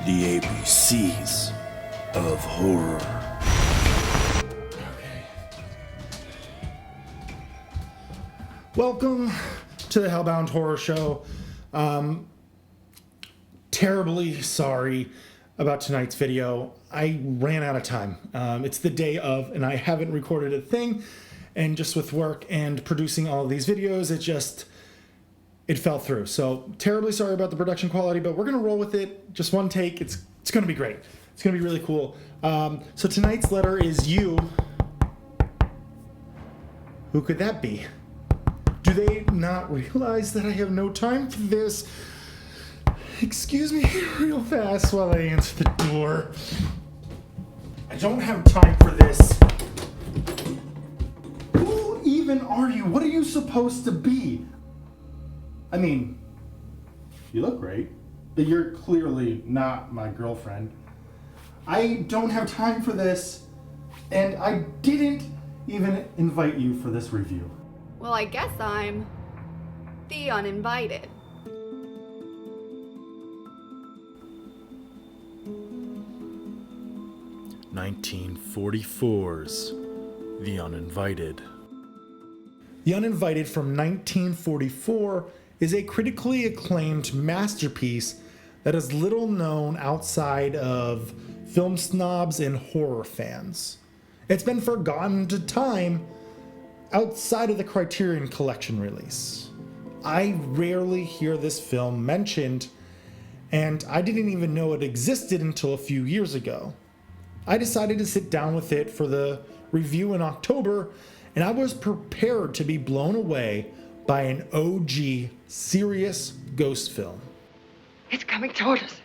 The ABCs of horror. Okay. Welcome to the HellBound Horror Show. Terribly sorry about tonight's video. I ran out of time. It's the day of, and I haven't recorded a thing. And just with work and producing all of these videos, it fell through. So terribly sorry about the production quality, but we're gonna roll with it. Just one take. It's gonna be great. It's gonna be really cool. So tonight's letter is U. Who could that be? Do they not realize that I have no time for this? Excuse me real fast while I answer the door. I don't have time for this. Who even are you? What are you supposed to be? I mean, you look great, but you're clearly not my girlfriend. I don't have time for this, and I didn't even invite you for this review. Well, I guess I'm the uninvited. (1944's) The Uninvited. The Uninvited from 1944 is a critically acclaimed masterpiece that is little known outside of film snobs and horror fans. It's been forgotten to time outside of the Criterion Collection release. I rarely hear this film mentioned, and I didn't even know it existed until a few years ago. I decided to sit down with it for the review in October, and I was prepared to be blown away by an OG serious ghost film. It's coming toward us.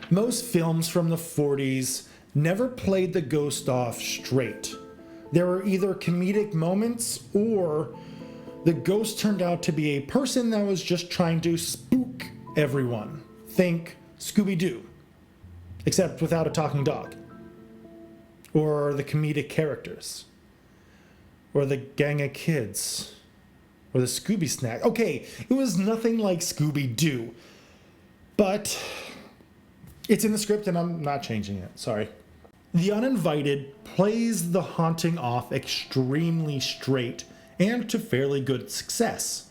Most films from the 40s never played the ghost off straight. There were either comedic moments or the ghost turned out to be a person that was just trying to spook everyone. Think Scooby-Doo, except without a talking dog. Or the comedic characters. Or the gang of kids. Or the Scooby Snack. Okay, it was nothing like Scooby-Doo. But it's in the script and I'm not changing it. Sorry. The Uninvited plays the haunting off extremely straight and to fairly good success.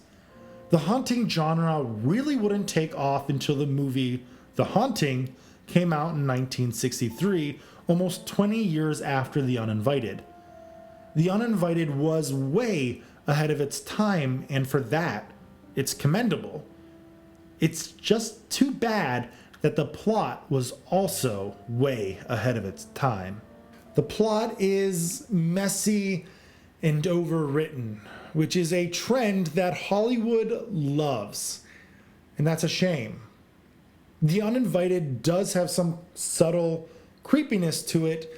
The haunting genre really wouldn't take off until the movie The Haunting came out in 1963, almost 20 years after The Uninvited. The Uninvited was way ahead of its time, and for that, it's commendable. It's just too bad that the plot was also way ahead of its time. The plot is messy and overwritten, which is a trend that Hollywood loves, and that's a shame. The Uninvited does have some subtle creepiness to it,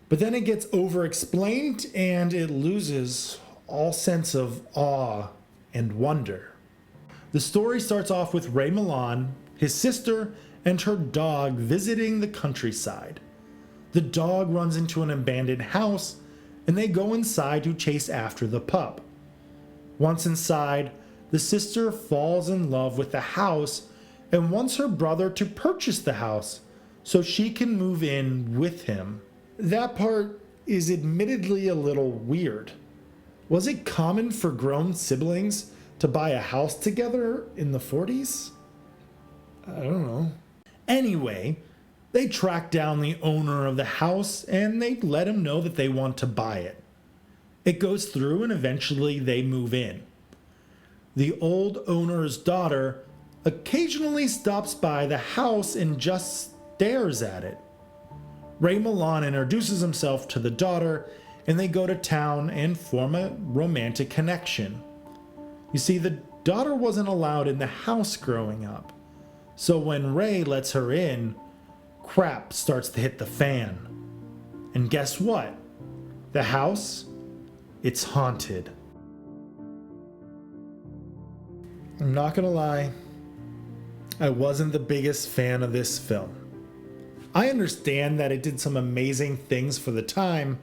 but then it gets over-explained and it loses all sense of awe and wonder. The story starts off with Ray Milland, his sister, and her dog visiting the countryside. The dog runs into an abandoned house, and they go inside to chase after the pup. Once inside, the sister falls in love with the house and wants her brother to purchase the house so she can move in with him. That part is admittedly a little weird. Was it common for grown siblings to buy a house together in the 40s? I don't know. Anyway, they track down the owner of the house and they let him know that they want to buy it. It goes through and eventually they move in. The old owner's daughter occasionally stops by the house and just stares at it. Ray Milland introduces himself to the daughter and they go to town and form a romantic connection. You see, the daughter wasn't allowed in the house growing up. So when Ray lets her in, crap starts to hit the fan. And guess what? The house, it's haunted. I'm not gonna lie, I wasn't the biggest fan of this film. I understand that it did some amazing things for the time.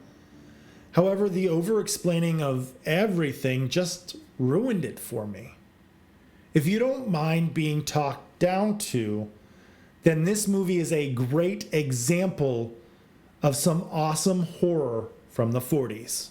However, the over-explaining of everything just ruined it for me. If you don't mind being talked down to, then this movie is a great example of some awesome horror from the 40s.